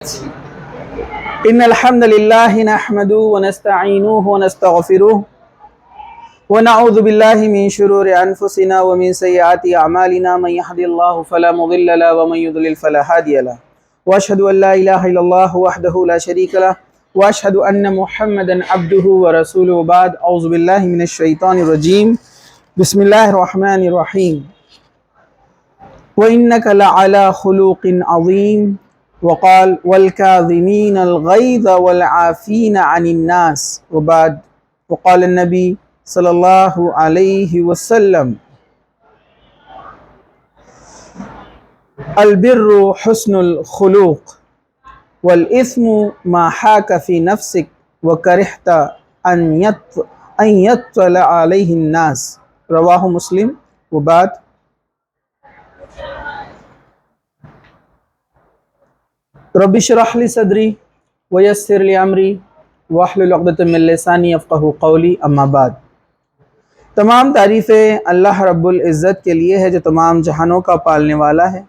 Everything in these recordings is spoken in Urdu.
إن الحمد لله نحمده ونستعينه ونستغفره ونعوذ بالله من شرور أنفسنا ومن سيئات أعمالنا من يهد الله فلا مضل له ومن يضلل فلا هادي له وأشهد أن لا إله إلا الله وحده لا شريك له وأشهد أن محمدا عبده ورسوله بعد أعوذ بالله من الشيطان الرجيم بسم الله الرحمن الرحيم وإنك لعلى خلق عظيم وقال والكاظمين الغيظ والعافين عن الناس وبعد وقال النبي صلى الله عليه وسلم البر حسن الخلق والإثم ما حاك في نفسك وكرهت أن يطلع عليه الناس رواه مسلم وبعد رب اشرح لي صدري ويسر لي امری واحلل عقدۃ من لسانی یفقہوا قولی اما بعد۔ تمام تعریفیں اللہ رب العزت کے لیے ہے جو تمام جہانوں کا پالنے والا ہے،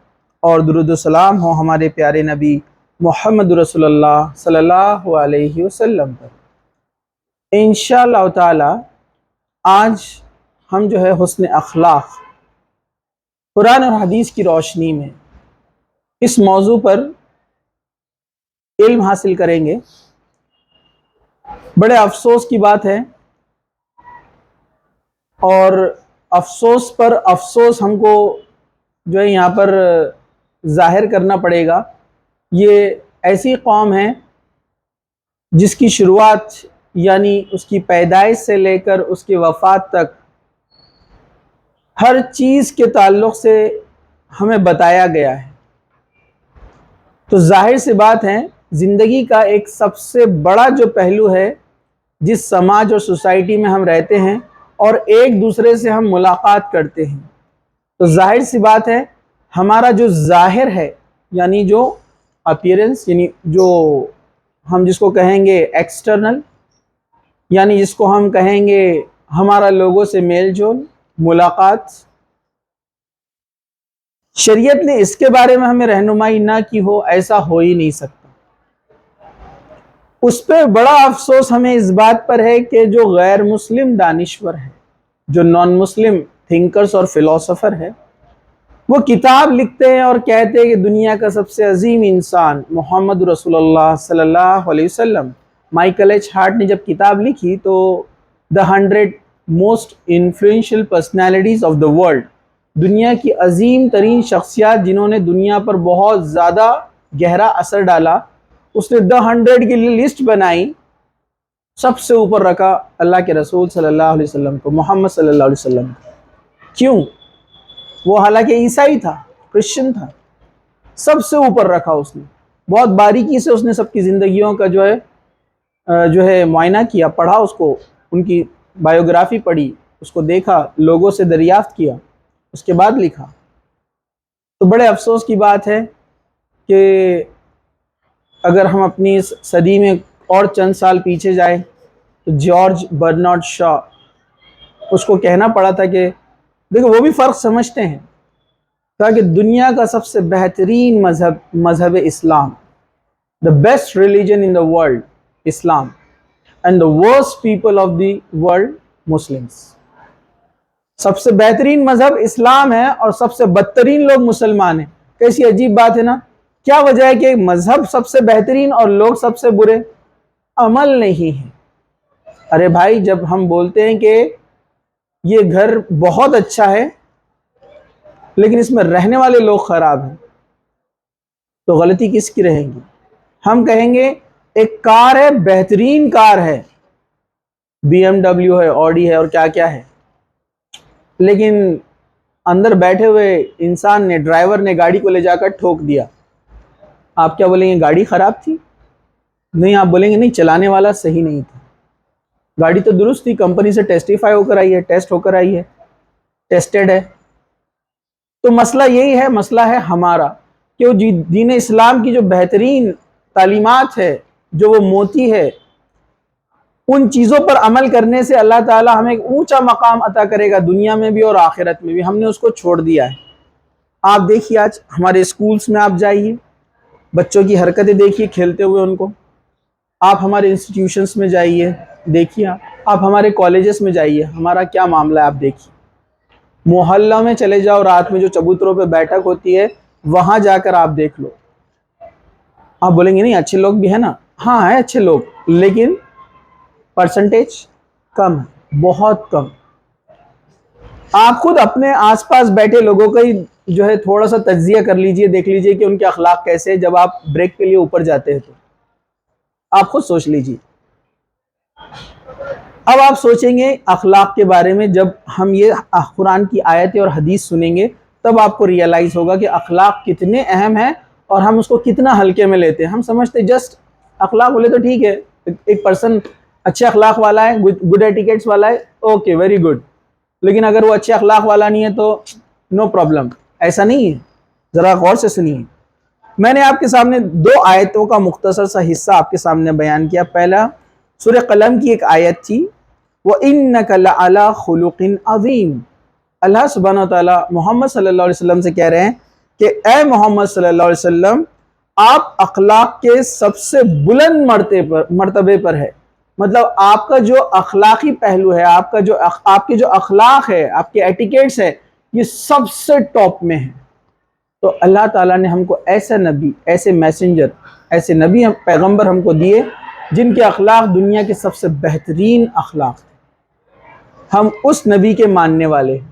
اور درود و سلام ہو ہمارے پیارے نبی محمد رسول اللہ صلی اللہ علیہ وسلم پر۔ انشاءاللہ تعالی آج ہم جو ہے حسن اخلاق قرآن اور حدیث کی روشنی میں اس موضوع پر علم حاصل کریں گے۔ بڑے افسوس کی بات ہے، اور افسوس پر افسوس ہم کو جو ہے یہاں پر ظاہر کرنا پڑے گا۔ یہ ایسی قوم ہے جس کی شروعات یعنی اس کی پیدائش سے لے کر اس کی وفات تک ہر چیز کے تعلق سے ہمیں بتایا گیا ہے۔ تو ظاہر سی بات ہے، زندگی کا ایک سب سے بڑا جو پہلو ہے، جس سماج اور سوسائٹی میں ہم رہتے ہیں اور ایک دوسرے سے ہم ملاقات کرتے ہیں، تو ظاہر سی بات ہے ہمارا جو ظاہر ہے یعنی جو اپیرنس، یعنی جو ہم جس کو کہیں گے ایکسٹرنل، یعنی جس کو ہم کہیں گے ہمارا لوگوں سے میل جول ملاقات، شریعت نے اس کے بارے میں ہمیں رہنمائی نہ کی ہو، ایسا ہو ہی نہیں سکتا۔ اس پہ بڑا افسوس ہمیں اس بات پر ہے کہ جو غیر مسلم دانشور ہیں، جو نان مسلم تھنکرز اور فلاسفر ہیں، وہ کتاب لکھتے ہیں اور کہتے ہیں کہ دنیا کا سب سے عظیم انسان محمد رسول اللہ صلی اللہ علیہ وسلم۔ مائیکل ایچ ہارٹ نے جب کتاب لکھی تو The 100 Most Influential Personalities of the World، دنیا کی عظیم ترین شخصیات جنہوں نے دنیا پر بہت زیادہ گہرا اثر ڈالا، اس نے The 100 کی لسٹ بنائی، سب سے اوپر رکھا اللہ کے رسول صلی اللہ علیہ وسلم کو، محمد صلی اللہ علیہ وسلم۔ کیوں؟ وہ حالانکہ عیسائی تھا، کرسچن تھا، سب سے اوپر رکھا اس نے۔ بہت باریکی سے اس نے سب کی زندگیوں کا جو ہے معائنہ کیا، پڑھا، اس کو ان کی بایوگرافی پڑھی، اس کو دیکھا، لوگوں سے دریافت کیا، اس کے بعد لکھا۔ تو بڑے افسوس کی بات ہے کہ اگر ہم اپنی صدی میں اور چند سال پیچھے جائیں تو جارج برنارڈ شاء، اس کو کہنا پڑا تھا کہ دیکھو وہ بھی فرق سمجھتے ہیں، کہا کہ دنیا کا سب سے بہترین مذہب اسلام، the best religion in the world Islam and the worst people of the world Muslims۔ سب سے بہترین مذہب اسلام ہے اور سب سے بدترین لوگ مسلمان ہیں۔ کیسی عجیب بات ہے نا؟ کیا وجہ ہے کہ مذہب سب سے بہترین اور لوگ سب سے برے؟ عمل نہیں ہے۔ ارے بھائی، جب ہم بولتے ہیں کہ یہ گھر بہت اچھا ہے لیکن اس میں رہنے والے لوگ خراب ہیں، تو غلطی کس کی رہے گی؟ ہم کہیں گے ایک کار ہے، بہترین کار ہے، BMW ہے، آڈی ہے اور کیا کیا ہے، لیکن اندر بیٹھے ہوئے انسان نے، ڈرائیور نے گاڑی کو لے جا کر ٹھوک دیا، آپ کیا بولیں گے؟ گاڑی خراب تھی؟ نہیں، آپ بولیں گے نہیں، چلانے والا صحیح نہیں تھا، گاڑی تو درست تھی، کمپنی سے ٹیسٹیفائی ہو کر آئی ہے، ٹیسٹ ہو کر آئی ہے، ٹیسٹڈ ہے۔ تو مسئلہ یہی ہے، مسئلہ ہے ہمارا کہ وہ دین اسلام کی جو بہترین تعلیمات ہے، جو وہ موتی ہے، ان چیزوں پر عمل کرنے سے اللہ تعالی ہمیں ایک اونچا مقام عطا کرے گا، دنیا میں بھی اور آخرت میں بھی۔ ہم نے اس کو چھوڑ دیا ہے۔ آپ دیکھیے آج ہمارے اسکولز میں آپ جائیے، بچوں کی حرکتیں دیکھیے کھیلتے ہوئے ان کو. آپ ہمارے انسٹیٹیوشنس میں جائیے دیکھیے, آپ ہمارے کالجز میں جائیے, ہمارا کیا معاملہ ہے آپ دیکھیے. محلہ میں چلے جاؤ, رات میں جو چبوتروں پہ بیٹھک ہوتی ہے وہاں جا کر آپ دیکھ لو. آپ بولیں گے نہیں اچھے لوگ بھی ہیں نا, ہاں ہیں اچھے لوگ, لیکن پرسنٹیج کم ہے, بہت کم. آپ خود اپنے آس پاس بیٹھے لوگوں کا ہی جو ہے تھوڑا سا تجزیہ کر لیجئے, دیکھ لیجئے کہ ان کے اخلاق کیسے ہیں. جب آپ بریک کے لیے اوپر جاتے ہیں تو آپ خود سوچ لیجئے. اب آپ سوچیں گے اخلاق کے بارے میں, جب ہم یہ قرآن کی آیتیں اور حدیث سنیں گے تب آپ کو ریئلائز ہوگا کہ اخلاق کتنے اہم ہیں اور ہم اس کو کتنا ہلکے میں لیتے ہیں. ہم سمجھتے جسٹ اخلاق بولے تو ٹھیک ہے, ایک پرسن اچھے اخلاق والا ہے, گڈ ایٹیکیٹس والا ہے, اوکے ویری گڈ. لیکن اگر وہ اچھے اخلاق والا نہیں ہے تو نو پرابلم. ایسا نہیں ہے, ذرا غور سے سنیے. میں نے آپ کے سامنے 2 آیتوں کا مختصر سا حصہ آپ کے سامنے بیان کیا. پہلا سورہ قلم کی ایک آیت تھی, وَإِنَّكَ لَعَلَىٰ خُلُقٍ عَظِيمٍ. اللہ سبحانہ وتعالیٰ محمد صلی اللہ علیہ وسلم سے کہہ رہے ہیں کہ اے محمد صلی اللہ علیہ وسلم, آپ اخلاق کے سب سے بلند مرتبے پر ہے. مطلب آپ کا جو اخلاقی پہلو ہے, آپ کے جو اخلاق ہے, آپ کے ایٹیکیٹس ہے, یہ سب سے ٹاپ میں ہے. تو اللہ تعالیٰ نے ہم کو ایسا نبی, ایسے میسنجر, ایسے نبی پیغمبر ہم کو دیے جن کے اخلاق دنیا کے سب سے بہترین اخلاق ہیں. ہم اس نبی کے ماننے والے ہیں.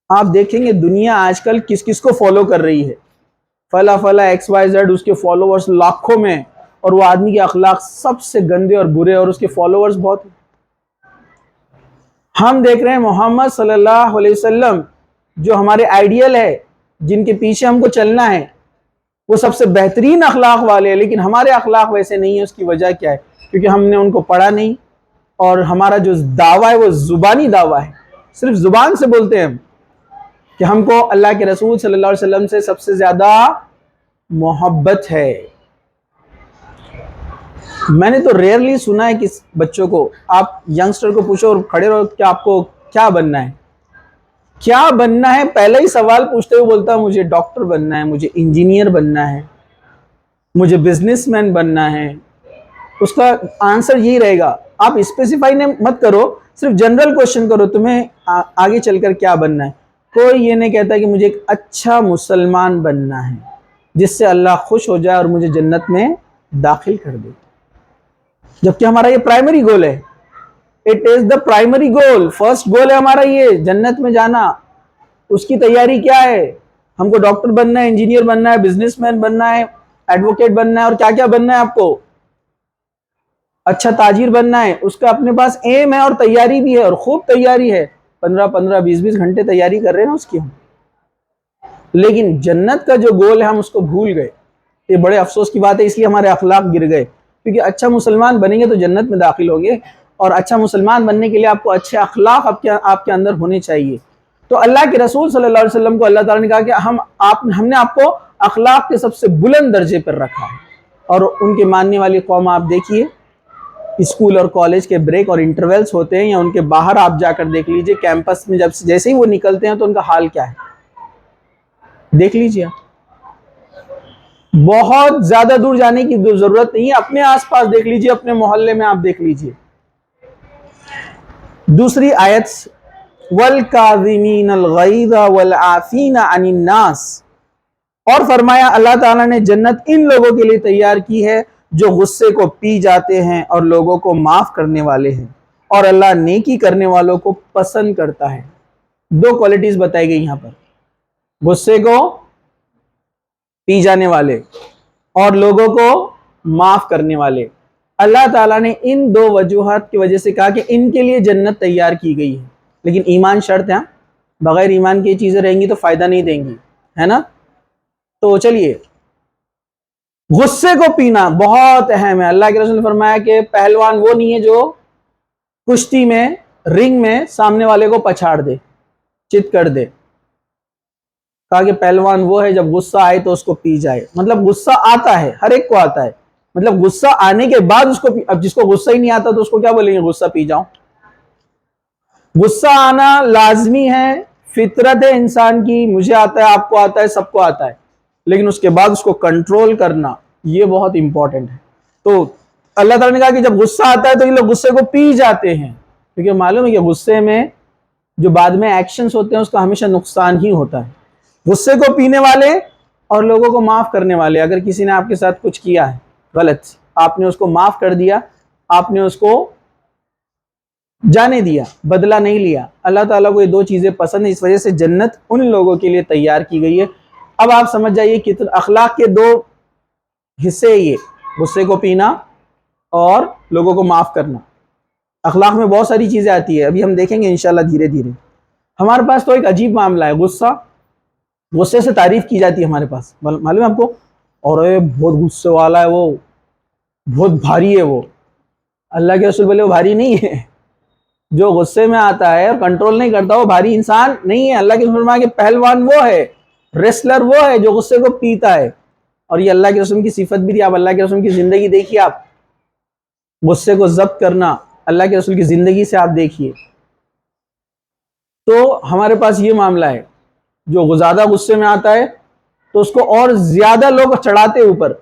آپ دیکھیں گے دنیا آج کل کس کس کو فالو کر رہی ہے, فلا فلا ایکس وائی زیڈ, اس کے فالوورز لاکھوں میں, اور وہ آدمی کے اخلاق سب سے گندے اور برے اور اس کے فالوورز بہت ہیں. ہم دیکھ رہے ہیں محمد صلی اللہ علیہ وسلم جو ہمارے آئیڈیل ہے, جن کے پیچھے ہم کو چلنا ہے, وہ سب سے بہترین اخلاق والے ہیں, لیکن ہمارے اخلاق ویسے نہیں ہیں. اس کی وجہ کیا ہے؟ کیونکہ ہم نے ان کو پڑھا نہیں, اور ہمارا جو دعویٰ ہے وہ زبانی دعویٰ ہے, صرف زبان سے بولتے ہیں ہم کہ ہم کو اللہ کے رسول صلی اللہ علیہ وسلم سے سب سے زیادہ محبت ہے. میں نے تو ریئرلی سنا ہے کہ بچوں کو, آپ ینگسٹر کو پوچھو اور کھڑے رہو کہ آپ کو کیا بننا ہے, کیا بننا ہے, پہلا ہی سوال پوچھتے ہوئے بولتا ہے مجھے ڈاکٹر بننا ہے, مجھے انجینئر بننا ہے, مجھے بزنس مین بننا ہے. اس کا آنسر یہی رہے گا. آپ اسپیسیفائی مت کرو, صرف جنرل کوشچن کرو تمہیں آگے چل کر کیا بننا ہے. کوئی یہ نہیں کہتا کہ مجھے ایک اچھا مسلمان بننا ہے جس سے اللہ خوش ہو جائے اور مجھے جنت میں داخل کر دے, جبکہ ہمارا یہ پرائمری گول ہے. It is the primary goal, first goal ہے ہمارا یہ جنت میں جانا. اس کی تیاری کیا ہے؟ ہم کو ڈاکٹر بننا ہے, انجینئر بننا ہے, بزنس مین بننا ہے, ایڈوکیٹ بننا ہے, اور کیا کیا بننا ہے آپ کو, اچھا تاجر بننا ہے. اس کا اپنے پاس ایم ہے اور تیاری بھی ہے, اور خوب تیاری ہے. 15 20 گھنٹے تیاری کر رہے ہیں نا اس کی ہم. لیکن جنت کا جو گول ہے ہم اس کو بھول گئے. یہ بڑے افسوس کی بات ہے, اس لیے ہمارے اخلاق گر گئے. کیونکہ اچھا مسلمان بنیں گے تو جنت میں داخل ہوں گے, اور اچھا مسلمان بننے کے لیے آپ کو اچھے اخلاق آپ کے اندر ہونے چاہیے. تو اللہ کے رسول صلی اللہ علیہ وسلم کو اللہ تعالیٰ نے کہا کہ ہم نے آپ کو اخلاق کے سب سے بلند درجے پر رکھا ہے. اور ان کے ماننے والی قوم آپ دیکھیے, اسکول اور کالج کے بریک اور انٹرولز ہوتے ہیں, یا ان کے باہر آپ جا کر دیکھ لیجئے کیمپس میں جیسے ہی وہ نکلتے ہیں تو ان کا حال کیا ہے, دیکھ لیجئے. بہت زیادہ دور جانے کی ضرورت نہیں ہے, اپنے آس پاس دیکھ لیجئے, اپنے محلے میں آپ دیکھ لیجئے. دوسری آیت, وَالْكَاظِمِينَ الْغَيْظَ وَالْعَافِينَ عَنِ النَّاسِ, اور فرمایا اللہ تعالیٰ نے جنت ان لوگوں کے لیے تیار کی ہے جو غصے کو پی جاتے ہیں اور لوگوں کو معاف کرنے والے ہیں, اور اللہ نیکی کرنے والوں کو پسند کرتا ہے. 2 کوالٹیز بتائی گئی یہاں پر, غصے کو پی جانے والے اور لوگوں کو معاف کرنے والے. اللہ تعالیٰ نے ان 2 وجوہات کی وجہ سے کہا کہ ان کے لیے جنت تیار کی گئی ہے. لیکن ایمان شرط ہے, بغیر ایمان کی چیزیں رہیں گی تو فائدہ نہیں دیں گی, ہے نا. تو چلیے, غصے کو پینا بہت اہم ہے. اللہ کے رسول نے فرمایا کہ پہلوان وہ نہیں ہے جو کشتی میں رنگ میں سامنے والے کو پچھاڑ دے, چت کر دے. کہا کہ پہلوان وہ ہے جب غصہ آئے تو اس کو پی جائے. مطلب غصہ آتا ہے, ہر ایک کو آتا ہے, مطلب غصہ آنے کے بعد اس کو اب جس کو غصہ ہی نہیں آتا تو اس کو کیا بولیں گے, غصہ پی جاؤں. غصہ آنا لازمی ہے, فطرت ہے انسان کی, مجھے آتا ہے, آپ کو آتا ہے, سب کو آتا ہے. لیکن اس کے بعد اس کو کنٹرول کرنا یہ بہت امپورٹنٹ ہے. تو اللہ تعالیٰ نے کہا کہ جب غصہ آتا ہے تو یہ لوگ غصے کو پی جاتے ہیں، کیونکہ معلوم ہے کہ غصے میں جو بعد میں ایکشنز ہوتے ہیں اس کا ہمیشہ نقصان ہی ہوتا ہے. غصے کو پینے والے اور لوگوں کو معاف کرنے والے. اگر کسی نے آپ کے ساتھ کچھ کیا ہے غلط، آپ نے اس کو معاف کر دیا، آپ نے اس کو جانے دیا، بدلہ نہیں لیا. اللہ تعالیٰ کو یہ دو چیزیں پسند ہیں، اس وجہ سے جنت ان لوگوں کے لیے تیار کی گئی ہے. اب آپ سمجھ جائیے کہ اخلاق کے دو حصے، یہ غصے کو پینا اور لوگوں کو معاف کرنا. اخلاق میں بہت ساری چیزیں آتی ہے، ابھی ہم دیکھیں گے انشاءاللہ دھیرے دھیرے. ہمارے پاس تو ایک عجیب معاملہ ہے، غصے سے تعریف کی جاتی ہے ہمارے پاس، معلوم ہے آپ کو. اور بہت غصے والا ہے وہ، بہت بھاری ہے وہ. اللہ کے رسول بولے وہ بھاری نہیں ہے. جو غصے میں آتا ہے اور کنٹرول نہیں کرتا وہ بھاری انسان نہیں ہے. اللہ کے رسول فرمایا کہ پہلوان وہ ہے، ریسلر وہ ہے جو غصے کو پیتا ہے. اور یہ اللہ کے رسول کی صفت بھی تھی. آپ اللہ کے رسول کی زندگی دیکھیے، آپ غصے کو ضبط کرنا اللہ کے رسول کی زندگی سے آپ دیکھیے. تو ہمارے پاس یہ معاملہ ہے، جو زیادہ غصے میں آتا ہے تو اس کو اور زیادہ لوگ چڑھاتے اوپر،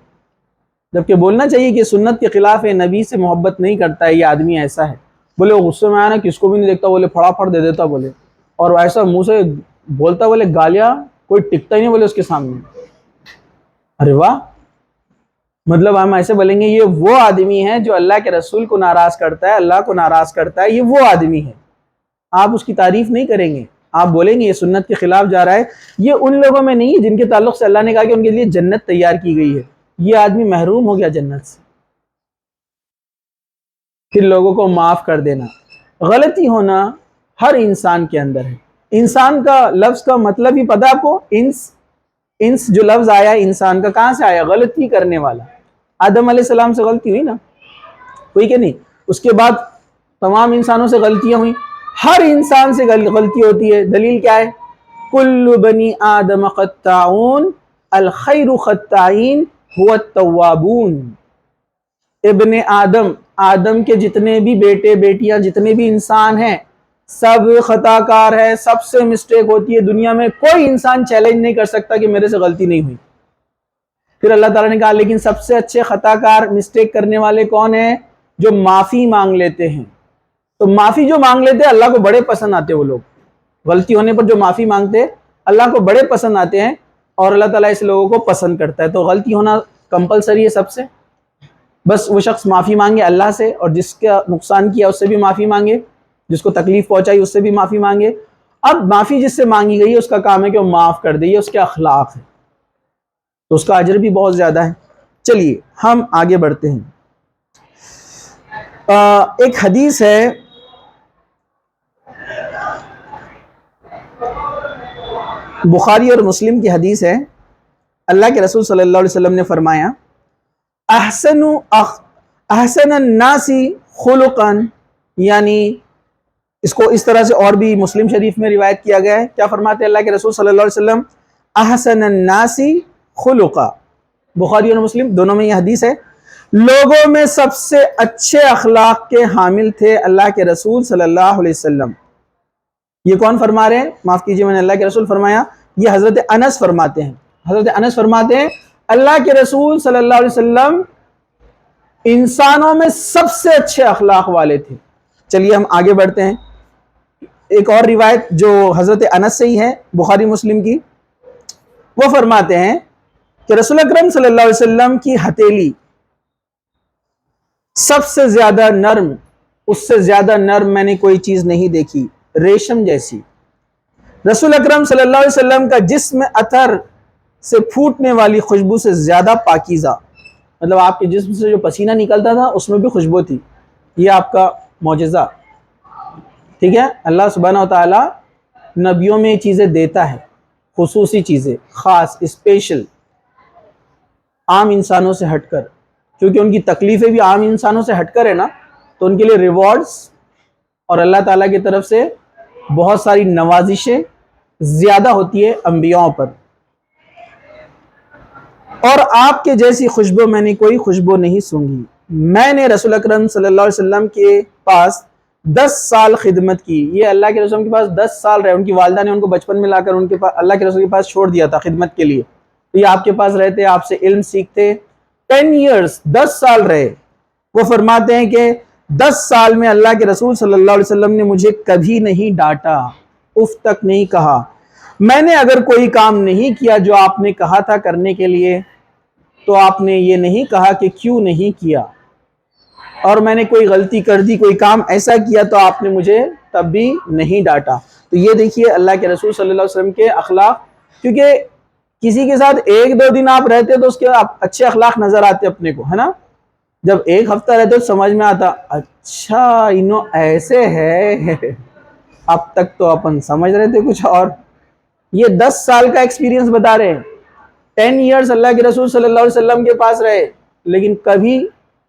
جبکہ بولنا چاہیے کہ سنت کے خلاف ہے، نبی سے محبت نہیں کرتا ہے یہ آدمی، ایسا ہے. بولے وہ غصے میں آیا نا کس کو بھی نہیں دیکھتا، بولے پھڑا پھڑ دے دیتا، بولے اور ایسا منہ سے بولتا، بولے گالیاں کوئی ٹکتا ہی نہیں بولے اس کے سامنے. ارے واہ، مطلب ہم ایسے بولیں گے یہ وہ آدمی ہے جو اللہ کے رسول کو ناراض کرتا ہے، اللہ کو ناراض کرتا ہے، یہ وہ آدمی ہے. آپ اس کی تعریف نہیں کریں گے، آپ بولیں گے یہ سنت کے خلاف جا رہا ہے. یہ ان لوگوں میں نہیں ہے جن کے تعلق سے اللہ نے کہا کہ ان کے لیے جنت تیار کی گئی ہے. یہ آدمی محروم ہو گیا جنت سے. پھر لوگوں کو معاف کر دینا. غلطی ہونا ہر انسان کے اندر ہے. انسان کا لفظ کا مطلب ہی پتہ آپ کو، انس جو لفظ آیا انسان کا کہاں سے آیا؟ غلطی کرنے والا. آدم علیہ السلام سے غلطی ہوئی نا، ہوئی کہ نہیں؟ اس کے بعد تمام انسانوں سے غلطیاں ہوئی. ہر انسان سے غلطی ہوتی ہے. دلیل کیا ہے؟ کل بنی آدم خطاؤن الخیر خطائین هو التوابون. ابن آدم کے جتنے بھی بیٹے بیٹیاں جتنے بھی انسان ہیں سب خطا کار ہے، سب سے مسٹیک ہوتی ہے. دنیا میں کوئی انسان چیلنج نہیں کر سکتا کہ میرے سے غلطی نہیں ہوئی. پھر اللہ تعالیٰ نے کہا لیکن سب سے اچھے خطا کار مسٹیک کرنے والے کون ہیں؟ جو معافی مانگ لیتے ہیں. تو معافی جو مانگ لیتے ہیں اللہ کو بڑے پسند آتے وہ لوگ. غلطی ہونے پر جو معافی مانگتے اللہ کو بڑے پسند آتے ہیں، اور اللہ تعالیٰ اس لوگوں کو پسند کرتا ہے. تو غلطی ہونا کمپلسری ہے سب سے. بس وہ شخص معافی مانگے اللہ سے، اور جس کا نقصان کیا اس سے بھی معافی مانگے، جس کو تکلیف پہنچائی اس سے بھی معافی مانگے. اب معافی جس سے مانگی گئی ہے اس کا کام ہے کہ وہ معاف کر دے، یہ اس کے اخلاق ہے، تو اس کا اجر بھی بہت زیادہ ہے. چلیے ہم آگے بڑھتے ہیں. ایک حدیث ہے، بخاری اور مسلم کی حدیث ہے. اللہ کے رسول صلی اللہ علیہ وسلم نے فرمایا احسن الناس خلقا، یعنی اس کو اس طرح سے اور بھی مسلم شریف میں روایت کیا گیا ہے. کیا فرماتے ہیں اللہ کے رسول صلی اللہ علیہ وسلم؟ احسن الناس خلقا. بخاری اور مسلم دونوں میں یہ حدیث ہے. لوگوں میں سب سے اچھے اخلاق کے حامل تھے اللہ کے رسول صلی اللہ علیہ وسلم. یہ کون فرما رہے ہیں؟ معاف کیجئے میں نے اللہ کے رسول فرمایا، یہ حضرت انس فرماتے ہیں. حضرت انس فرماتے ہیں اللہ کے رسول صلی اللہ علیہ وسلم انسانوں میں سب سے اچھے اخلاق والے تھے. چلیے ہم آگے بڑھتے ہیں. ایک اور روایت جو حضرت انس سے ہی ہے بخاری مسلم کی، وہ فرماتے ہیں کہ رسول اکرم صلی اللہ علیہ وسلم کی ہتھیلی سب سے زیادہ نرم، اس سے زیادہ نرم میں نے کوئی چیز نہیں دیکھی، ریشم جیسی. رسول اکرم صلی اللہ علیہ وسلم کا جسم عطر سے پھوٹنے والی خوشبو سے زیادہ پاکیزہ، مطلب آپ کے جسم سے جو پسینہ نکلتا تھا اس میں بھی خوشبو تھی. یہ آپ کا معجزہ. ٹھیک ہے، اللہ سبحانہ و تعالیٰ نبیوں میں یہ چیزیں دیتا ہے، خصوصی چیزیں، خاص، اسپیشل، عام انسانوں سے ہٹ کر، کیونکہ ان کی تکلیفیں بھی عام انسانوں سے ہٹ کر ہے نا، تو ان کے لیے ریوارڈز اور اللہ تعالیٰ کی طرف سے بہت ساری نوازشیں زیادہ ہوتی ہے انبیاءوں پر. اور آپ کے جیسی خوشبو میں نے کوئی خوشبو نہیں سونگھی. میں نے رسول اکرم صلی اللہ علیہ وسلم کے پاس 10 سال خدمت کی. یہ اللہ کے رسول کے پاس 10 سال رہے. ان کی والدہ نے ان کو بچپن میں لا کر ان کے پاس اللہ کے رسول کے پاس چھوڑ دیا تھا خدمت کے لیے. تو یہ آپ کے پاس رہتے، آپ سے علم سیکھتے. 10 years 10 سال رہے. وہ فرماتے ہیں کہ 10 سال میں اللہ کے رسول صلی اللہ علیہ وسلم نے مجھے کبھی نہیں ڈانٹا، اف تک نہیں کہا. میں نے اگر کوئی کام نہیں کیا جو آپ نے کہا تھا کرنے کے لیے تو آپ نے یہ نہیں کہا کہ کیوں نہیں کیا، اور میں نے کوئی غلطی کر دی، کوئی کام ایسا کیا تو آپ نے مجھے تب بھی نہیں ڈانٹا. تو یہ دیکھیے اللہ کے رسول صلی اللہ علیہ وسلم کے اخلاق. کیونکہ کسی کے ساتھ 1-2 دن آپ رہتے تو اس کے اچھے اخلاق نظر آتے اپنے کو، ہے نا. جب 1 ہفتہ رہتے تو سمجھ میں آتا، اچھا انہوں ایسے ہے. اب تک تو اپن سمجھ رہے تھے کچھ اور. یہ 10 سال کا ایکسپیرینس بتا رہے ہیں. 10 ایئرز اللہ کے رسول صلی اللہ علیہ وسلم کے پاس رہے، لیکن کبھی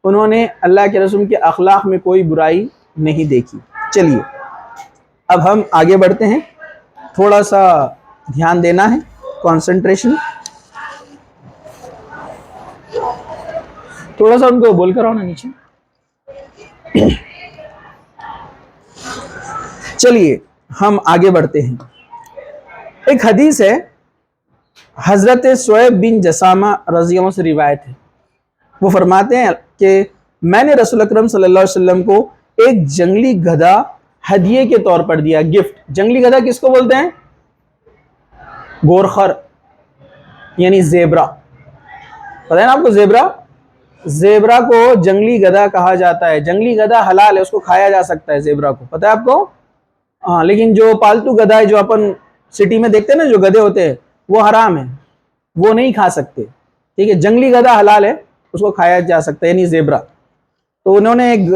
انہوں نے اللہ کے رسول کے اخلاق میں کوئی برائی نہیں دیکھی. چلیے اب ہم آگے بڑھتے ہیں. تھوڑا سا دھیان دینا ہے، کانسنٹریشن. تھوڑا سا ان کو بول کر آؤ نا نیچے. چلیے ہم آگے بڑھتے ہیں. ایک حدیث ہے، حضرت سعیب بن جسامہ رضی اللہ عنہ سے روایت ہے. وہ فرماتے ہیں کہ میں نے رسول اکرم صلی اللہ علیہ وسلم کو ایک جنگلی گدھا ہدیے کے طور پر دیا، گفٹ. جنگلی گدھا کس کو بولتے ہیں؟ گورخر یعنی زیبرا. پتہ ہے نا آپ کو زیبرا؟ زیبرا کو جنگلی گدھا کہا جاتا ہے. جنگلی گدھا حلال ہے، اس کو کھایا جا سکتا ہے زیبرا کو. پتہ ہے آپ کو؟ ہاں، لیکن جو پالتو گدھا ہے جو اپن سٹی میں دیکھتے ہیں نا، جو گدھے ہوتے ہیں وہ حرام ہے، وہ نہیں کھا سکتے. ٹھیک ہے، جنگلی گدھا حلال ہے، اس کو کھایا جا سکتا ہے، یعنی زیبرا. تو انہوں نے ایک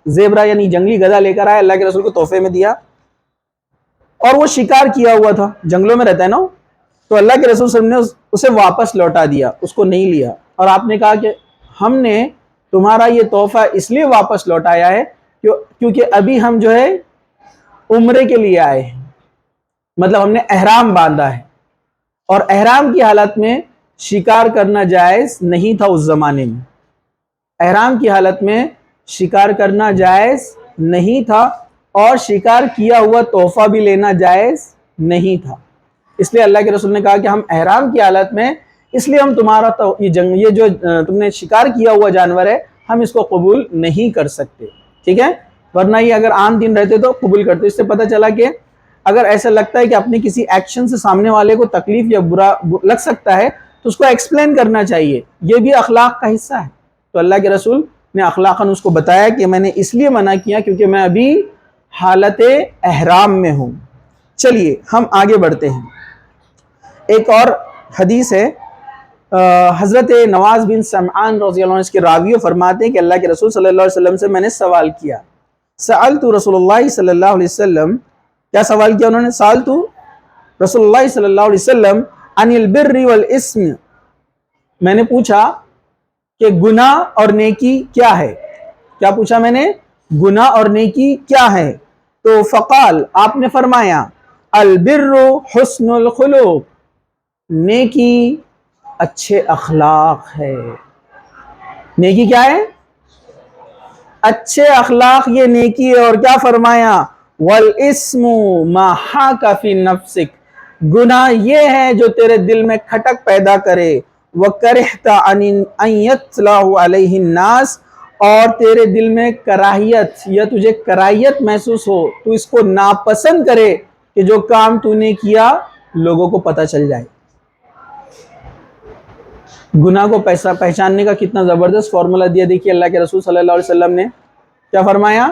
زیبرا یعنی جنگلی گدھا لے کر آیا، اللہ کے رسول کو تحفے میں دیا. اور وہ شکار کیا ہوا تھا، جنگلوں میں رہتا ہے نا. تو اللہ کے رسول صلی اللہ علیہ وسلم نے اسے واپس لوٹا دیا، اس کو نہیں لیا. اور آپ نے کہا کہ ہم نے تمہارا یہ تحفہ اس لیے واپس لوٹایا ہے کیونکہ ابھی ہم جو ہے عمرے کے لیے آئے ہیں، مطلب ہم نے احرام باندھا ہے، اور احرام کی حالت میں شکار کرنا جائز نہیں تھا. اس زمانے میں احرام کی حالت میں شکار کرنا جائز نہیں تھا، اور شکار کیا ہوا تحفہ بھی لینا جائز نہیں تھا. اس لیے اللہ کے رسول نے کہا کہ ہم احرام کی حالت میں، اس لیے ہم تمہارا یہ جو تم نے شکار کیا ہوا جانور ہے ہم اس کو قبول نہیں کر سکتے. ٹھیک ہے، ورنہ یہ اگر عام دن رہتے تو قبول کرتے. اس سے پتہ چلا کہ اگر ایسا لگتا ہے کہ اپنے کسی ایکشن سے سامنے والے کو تکلیف یا برا لگ سکتا ہے تو اس کو ایکسپلین کرنا چاہیے، یہ بھی اخلاق کا حصہ ہے. تو اللہ کے رسول نے اخلاقاً اس کو بتایا کہ میں نے اس لیے منع کیا کیونکہ میں ابھی حالت احرام میں ہوں. چلیے ہم آگے بڑھتے ہیں. ایک اور حدیث ہے، حضرت نواز بن سمعان رضی اللہ عنہ کے راوی فرماتے ہیں کہ اللہ کے رسول صلی اللہ علیہ وسلم سے میں نے سوال کیا. سألت رسول اللہ صلی اللہ علیہ وسلم، کیا سوال کیا انہوں نے؟ سألت رسول اللہ صلی اللہ علیہ وسلم عن البر والاسم، میں نے پوچھا کہ گناہ اور نیکی کیا ہے. کیا پوچھا میں نے؟ گناہ اور نیکی کیا ہے. تو فقال، آپ نے فرمایا البر حسن الخلق، نیکی اچھے اخلاق ہے. نیکی کیا ہے؟ اچھے اخلاق، یہ نیکی ہے. اور کیا فرمایا؟ والاسم ما حاک فی نفسک، گناہ یہ ہے جو تیرے دل میں کھٹک پیدا کرے. وکرہت ان یطلع علیہ الناس، اور تیرے دل میں کراہیت یا تجھے کراہیت محسوس ہو، تو اس کو ناپسند کرے کہ جو کام تو نے کیا لوگوں کو پتہ چل جائے. گناہ کو پہچاننے کا کتنا زبردست فارمولا دیا. دیکھیے اللہ کے رسول صلی اللہ علیہ وسلم نے کیا فرمایا.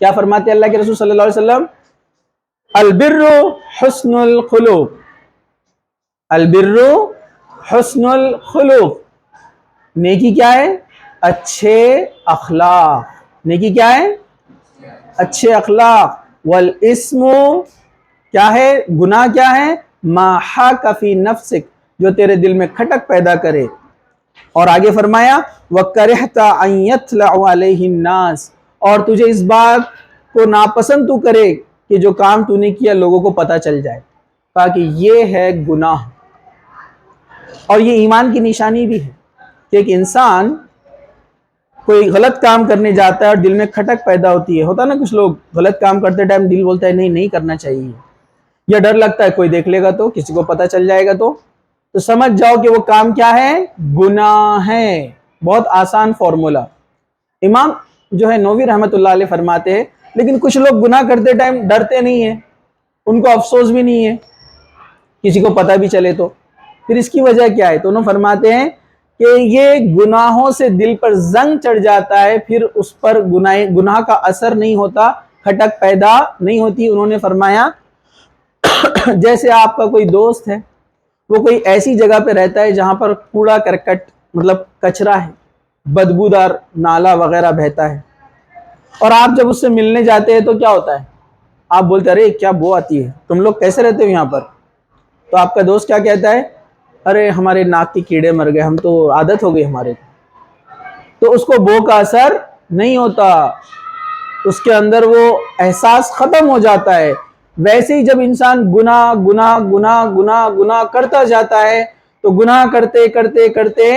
کیا فرماتے اللہ کے رسول صلی اللہ علیہ وسلم؟ البر حسن الخلق، البر حسن الخلق، نیکی کیا ہے؟ اچھے اخلاق. نیکی کیا ہے؟ اچھے اخلاق. والاسم کیا ہے؟ گناہ کیا ہے؟ ما حاک فی نفسک، جو تیرے دل میں کھٹک پیدا کرے. اور آگے فرمایا وَكَرِحْتَ أَن يَطْلَعُ عَلَيْهِ النَّاسِ، اور تجھے اس بات کو ناپسند تو کرے کہ جو کام تو نے کیا لوگوں کو پتہ چل جائے. کہا کہ یہ ہے گناہ. اور یہ ایمان کی نشانی بھی ہے کہ ایک انسان کوئی غلط کام کرنے جاتا ہے اور دل میں کھٹک پیدا ہوتی ہے. ہوتا نا کچھ لوگ غلط کام کرتے ٹائم دل بولتا ہے نہیں کرنا چاہیے، یا ڈر لگتا ہے کوئی دیکھ لے گا تو، کسی کو پتہ چل جائے گا تو. تو سمجھ جاؤ کہ وہ کام کیا ہے؟ گناہ ہے. بہت آسان فارمولا. امام جو ہے نووی رحمت اللہ علیہ فرماتے ہیں لیکن کچھ لوگ گناہ کرتے ٹائم ڈرتے نہیں ہیں، ان کو افسوس بھی نہیں ہے کسی کو پتہ بھی چلے تو. پھر اس کی وجہ کیا ہے؟ تو انہوں فرماتے ہیں کہ یہ گناہوں سے دل پر زنگ چڑھ جاتا ہے، پھر اس پر گناہ کا اثر نہیں ہوتا، کھٹک پیدا نہیں ہوتی. انہوں نے فرمایا جیسے آپ کا کوئی دوست ہے، وہ کوئی ایسی جگہ پہ رہتا ہے جہاں پر کوڑا کرکٹ مطلب کچرا ہے، بدبودار نالا وغیرہ بہتا ہے، اور آپ جب اس سے ملنے جاتے ہیں تو کیا ہوتا ہے؟ آپ بولتے ارے کیا بو آتی ہے، تم لوگ کیسے رہتے ہو یہاں پر؟ تو آپ کا دوست کیا کہتا ہے؟ ارے ہمارے ناک کے کیڑے مر گئے، ہم تو عادت ہو گئی ہمارے. تو اس کو بو کا اثر نہیں ہوتا، اس کے اندر وہ احساس ختم ہو جاتا ہے. ویسے ہی جب انسان گناہ گناہ گناہ گناہ گناہ کرتا جاتا ہے تو گناہ کرتے کرتے کرتے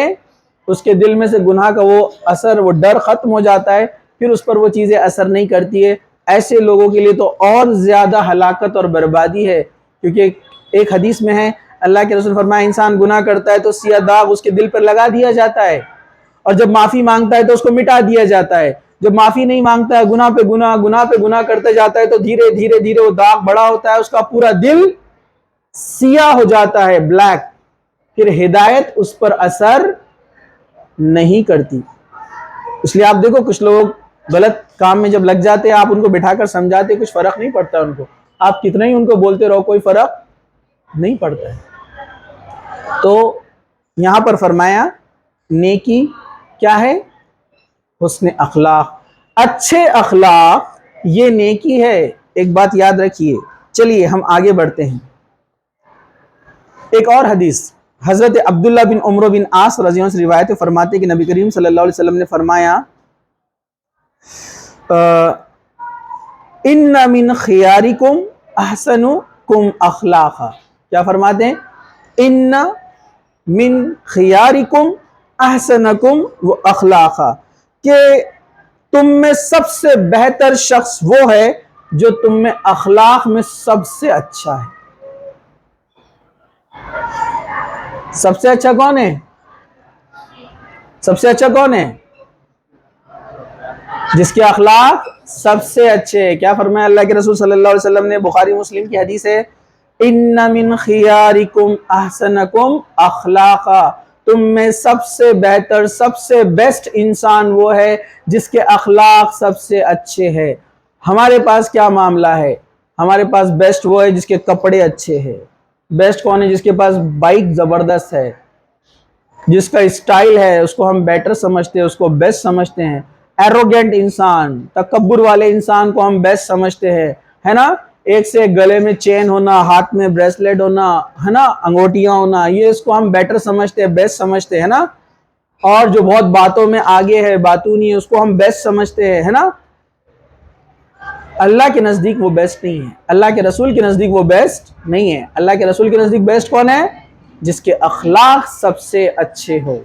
اس کے دل میں سے گناہ کا وہ اثر، وہ ڈر ختم ہو جاتا ہے، پھر اس پر وہ چیزیں اثر نہیں کرتی ہے. ایسے لوگوں کے لیے تو اور زیادہ ہلاکت اور بربادی ہے، کیونکہ ایک حدیث میں ہے اللہ کے رسول فرمایا انسان گناہ کرتا ہے تو سیاہ داغ اس کے دل پر لگا دیا جاتا ہے، اور جب معافی مانگتا ہے تو اس کو مٹا دیا جاتا ہے. جب معافی نہیں مانگتا ہے، گناہ پہ گناہ گناہ پہ گناہ کرتے جاتا ہے تو دھیرے دھیرے دھیرے وہ داغ بڑا ہوتا ہے، اس کا پورا دل سیاہ ہو جاتا ہے، بلیک. پھر ہدایت اس پر اثر نہیں کرتی. اس لیے آپ دیکھو کچھ لوگ غلط کام میں جب لگ جاتے ہیں، آپ ان کو بٹھا کر سمجھاتے کچھ فرق نہیں پڑتا ان کو، آپ کتنا ہی ان کو بولتے رہو کوئی فرق نہیں پڑتا ہے. تو یہاں پر فرمایا نیکی کیا ہے؟ حسن اخلاق، اچھے اخلاق یہ نیکی ہے. ایک بات یاد رکھیے. چلیے ہم آگے بڑھتے ہیں. ایک اور حدیث حضرت عبداللہ بن عمرو بن عاص رضی اللہ عنہ سے روایت فرماتے کہ نبی کریم صلی اللہ علیہ وسلم نے فرمایا ان من خیارکم احسنکم اخلاقا. کیا فرماتے ہیں؟ ان من خیارکم احسنکم اخلاقا، کہ تم میں سب سے بہتر شخص وہ ہے جو تم میں اخلاق میں سب سے اچھا ہے. سب سے اچھا کون ہے؟ سب سے اچھا کون ہے؟ جس کے اخلاق سب سے اچھے. کیا فرمایا اللہ کے رسول صلی اللہ علیہ وسلم نے؟ بخاری مسلم کی حدیث ہے ان من خیارکم احسنکم اخلاقا، تم میں سب سے بہتر سب سے بیسٹ انسان وہ ہے جس کے اخلاق سب سے اچھے ہیں. ہمارے پاس کیا معاملہ ہے؟ ہمارے پاس بیسٹ وہ ہے جس کے کپڑے اچھے ہیں. بیسٹ کون ہے؟ جس کے پاس بائک زبردست ہے، جس کا اسٹائل ہے اس کو ہم بیٹر سمجھتے ہیں، اس کو بیسٹ سمجھتے ہیں. ایروگینٹ انسان، تکبر والے انسان کو ہم بیسٹ سمجھتے ہیں، ہے نا؟ ایک سے گلے میں چین ہونا، ہاتھ میں بریسلیٹ ہونا، ہے نا، انگوٹیاں ہونا، یہ اس کو ہم بیٹر سمجھتے ہیں، بیسٹ سمجھتے ہیں نا. اور جو بہت باتوں میں آگے ہے، باتونی ہے، اس کو ہم بیسٹ سمجھتے ہیں، ہے نا. اللہ کے نزدیک وہ بیسٹ نہیں ہے، اللہ کے رسول کے نزدیک وہ بیسٹ نہیں ہے. اللہ کے رسول کے نزدیک بیسٹ کون ہے؟ جس کے اخلاق سب سے اچھے ہو.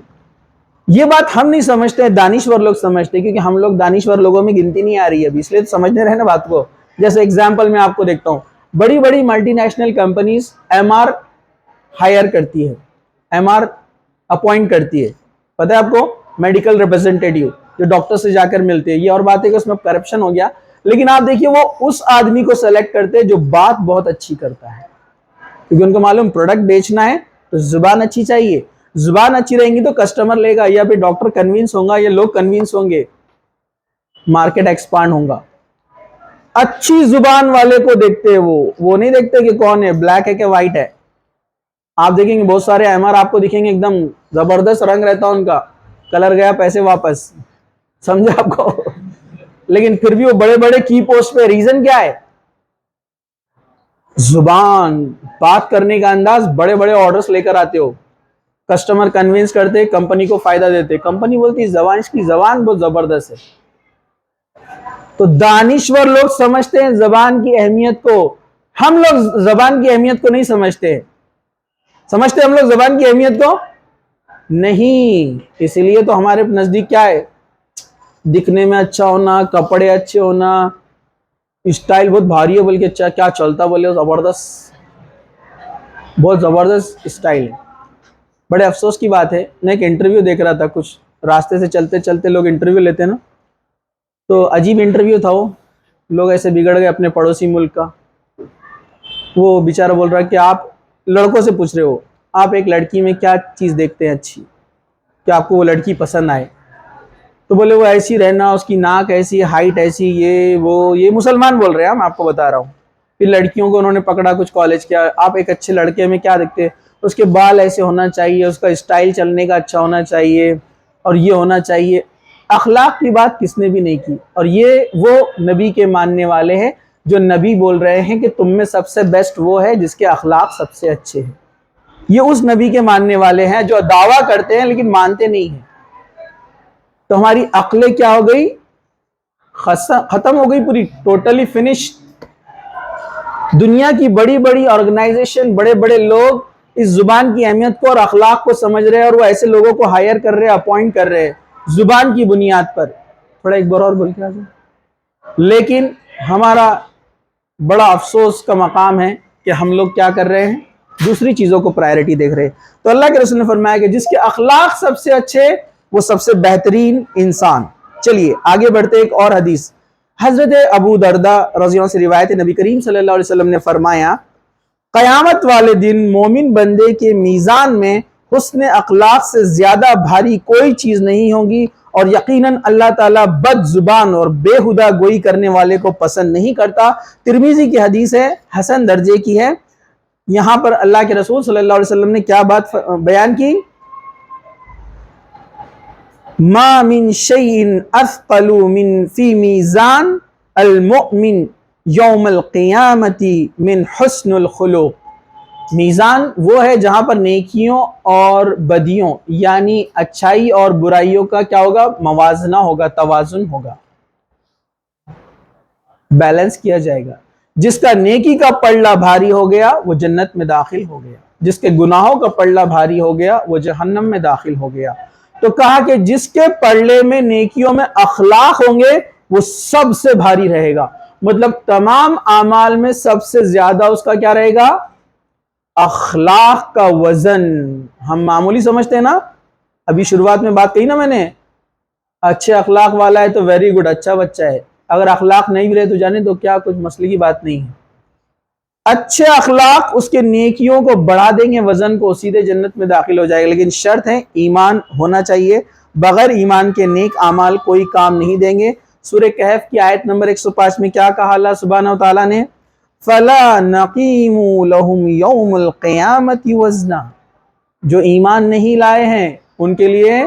یہ بات ہم نہیں سمجھتے، دانشور لوگ سمجھتے ہیں، کیونکہ ہم لوگ دانشور لوگوں میں گنتی نہیں آ رہی ہے ابھی، اس لیے سمجھنے رہے نا بات کو. جیسے اگزامپل میں آپ کو دیکھتا ہوں، بڑی بڑی multinational companies M R hire کرتی ہے، ایم آر اپوائنٹ کرتی ہے. پتہ ہے آپ کو؟ میڈیکل ریپرزنٹیٹیو جو ڈاکٹر سے جا کر ملتے ہیں. یہ اور بات ہے کہ اس میں کرپشن ہو گیا، لیکن آپ دیکھیے وہ اس آدمی کو سلیکٹ کرتے ہیں جو بات بہت اچھی کرتا ہے، کیونکہ ان کو معلوم پروڈکٹ بیچنا ہے تو زبان اچھی چاہیے. زبان اچھی رہیں گی تو کسٹمر لے گا، یا پھر ڈاکٹر کنوینس ہوں گا، یا لوگ کنوینس ہوں گے، مارکیٹ ایکسپانڈ ہوگا. اچھی زبان والے کو دیکھتے ہیں، وہ نہیں دیکھتے کہ کون ہے، بلیک ہے کہ وائٹ ہے. آپ دیکھیں گے بہت سارے ایم آر آپ کو دکھیں گے ایک دم زبردست رنگ رہتا ان کا، کلر گیا پیسے واپس، سمجھے آپ کو؟ لیکن پھر بھی وہ بڑے بڑے کی پوسٹ پہ. ریزن کیا ہے؟ زبان، بات کرنے کا انداز. بڑے بڑے آرڈرز لے کر آتے ہو، کسٹمر کنوینس کرتے، کمپنی کو فائدہ دیتے، کمپنی بولتی زبان، اس کی زبان بہت زبردست ہے. تو دانشور لوگ سمجھتے ہیں زبان کی اہمیت کو، ہم لوگ زبان کی اہمیت کو نہیں سمجھتے. سمجھتے ہم لوگ زبان کی اہمیت کو نہیں. اس لیے تو ہمارے نزدیک کیا ہے؟ دکھنے میں اچھا ہونا، کپڑے اچھے ہونا، اسٹائل بہت بھاری ہے، بلکہ کیا چلتا بولے زبردست، بہت زبردست اسٹائل ہے. بڑے افسوس کی بات ہے، میں ایک انٹرویو دیکھ رہا تھا، کچھ راستے سے چلتے چلتے لوگ انٹرویو لیتے نا، تو عجیب انٹرویو تھا وہ، لوگ ایسے بگڑ گئے اپنے پڑوسی ملک کا. وہ بیچارہ بول رہا ہے کہ آپ لڑکوں سے پوچھ رہے ہو آپ ایک لڑکی میں کیا چیز دیکھتے ہیں اچھی کہ آپ کو وہ لڑکی پسند آئے، تو بولے وہ ایسی رہنا، اس کی ناک ایسی، ہائٹ ایسی، یہ مسلمان بول رہے ہیں، میں آپ کو بتا رہا ہوں. پھر لڑکیوں کو انہوں نے پکڑا کچھ کالج کیا، آپ ایک اچھے لڑکے میں کیا دیکھتے ہیں، اس کے بال ایسے ہونا چاہیے، اس کا اسٹائل چلنے کا اچھا ہونا چاہیے، اور یہ ہونا چاہیے. اخلاق کی بات کس نے بھی نہیں کی. اور یہ وہ نبی کے ماننے والے ہیں جو نبی بول رہے ہیں کہ تم میں سب سے بیسٹ وہ ہے جس کے اخلاق سب سے اچھے ہیں. یہ اس نبی کے ماننے والے ہیں جو دعویٰ کرتے ہیں لیکن مانتے نہیں ہیں. تو ہماری عقلیں کیا ہو گئی؟ ختم ہو گئی پوری، ٹوٹلی فنش. دنیا کی بڑی بڑی آرگنائزیشن، بڑے بڑے لوگ اس زبان کی اہمیت کو اور اخلاق کو سمجھ رہے ہیں، اور وہ ایسے لوگوں کو ہائر کر رہے ہیں، اپوائنٹ کر رہے ہیں زبان کی بنیاد پر. تھوڑا ایک بار اور بول کے آ جائیں. لیکن ہمارا بڑا افسوس کا مقام ہے کہ ہم لوگ کیا کر رہے ہیں؟ دوسری چیزوں کو پرائرٹی دیکھ رہے ہیں. تو اللہ کے رسول نے فرمایا کہ جس کے اخلاق سب سے اچھے وہ سب سے بہترین انسان. چلیے آگے بڑھتے ایک اور حدیث. حضرت ابو دردہ رضی اللہ عنہ سے روایت ہے، نبی کریم صلی اللہ علیہ وسلم نے فرمایا قیامت والے دن مومن بندے کے میزان میں حسن اخلاق سے زیادہ بھاری کوئی چیز نہیں ہوگی، اور یقیناً اللہ تعالیٰ بد زبان اور بے ہدہ گوئی کرنے والے کو پسند نہیں کرتا. ترمذی کی حدیث ہے، حسن درجے کی ہے. یہاں پر اللہ کے رسول صلی اللہ علیہ وسلم نے کیا بات بیان کی؟ ما من شیء اثقل من فی میزان المؤمن یوم القیامت من حسن الخلق. میزان وہ ہے جہاں پر نیکیوں اور بدیوں یعنی اچھائی اور برائیوں کا کیا ہوگا؟ موازنہ ہوگا، توازن ہوگا، بیلنس کیا جائے گا. جس کا نیکی کا پلڑا بھاری ہو گیا وہ جنت میں داخل ہو گیا، جس کے گناہوں کا پلڑا بھاری ہو گیا وہ جہنم میں داخل ہو گیا. تو کہا کہ جس کے پلڑے میں نیکیوں میں اخلاق ہوں گے وہ سب سے بھاری رہے گا. مطلب تمام اعمال میں سب سے زیادہ اس کا کیا رہے گا؟ اخلاق کا وزن. ہم معمولی سمجھتے ہیں نا، ابھی شروعات میں بات کہی نا میں نے، اچھے اخلاق والا ہے تو ویری گڈ، اچھا بچہ ہے. اگر اخلاق نہیں بھی رہے تو جانے تو کیا کچھ مسئلے کی بات نہیں ہے. اچھے اخلاق اس کے نیکیوں کو بڑھا دیں گے، وزن کو، سیدھے جنت میں داخل ہو جائے گا. لیکن شرط ہے ایمان ہونا چاہیے، بغیر ایمان کے نیک اعمال کوئی کام نہیں دیں گے. سورہ کہف کی آیت نمبر 105 میں کیا کہا اللہ سبحانہ وتعالیٰ نے؟ فَلَا نَقِيمُ لَهُمْ يَوْمُ الْقِيَامَةِ وَزْنًا. جو ایمان نہیں لائے ہیں ان کے لیے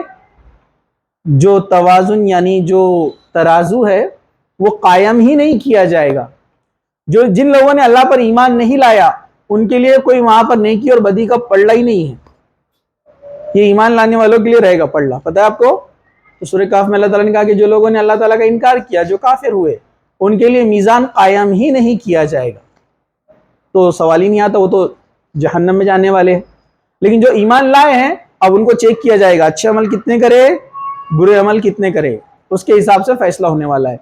جو توازن یعنی جو ترازو ہے وہ قائم ہی نہیں کیا جائے گا. جن لوگوں نے اللہ پر ایمان نہیں لایا ان کے لیے کوئی وہاں پر نیکی اور بدی کا پلڑا ہی نہیں ہے. یہ ایمان لانے والوں کے لیے رہے گا پلڑا. پتہ ہے آپ کو؟ تو سورہ کہف میں اللہ تعالیٰ نے کہا کہ جو لوگوں نے اللہ تعالیٰ کا انکار کیا، جو کافر ہوئے، ان کے لیے میزان قائم ہی نہیں کیا جائے گا. تو سوال ہی نہیں آتا، وہ تو جہنم میں جانے والے ہیں. لیکن جو ایمان لائے ہیں اب ان کو چیک کیا جائے گا، اچھے عمل کتنے کرے، برے عمل کتنے کرے، اس کے حساب سے فیصلہ ہونے والا ہے.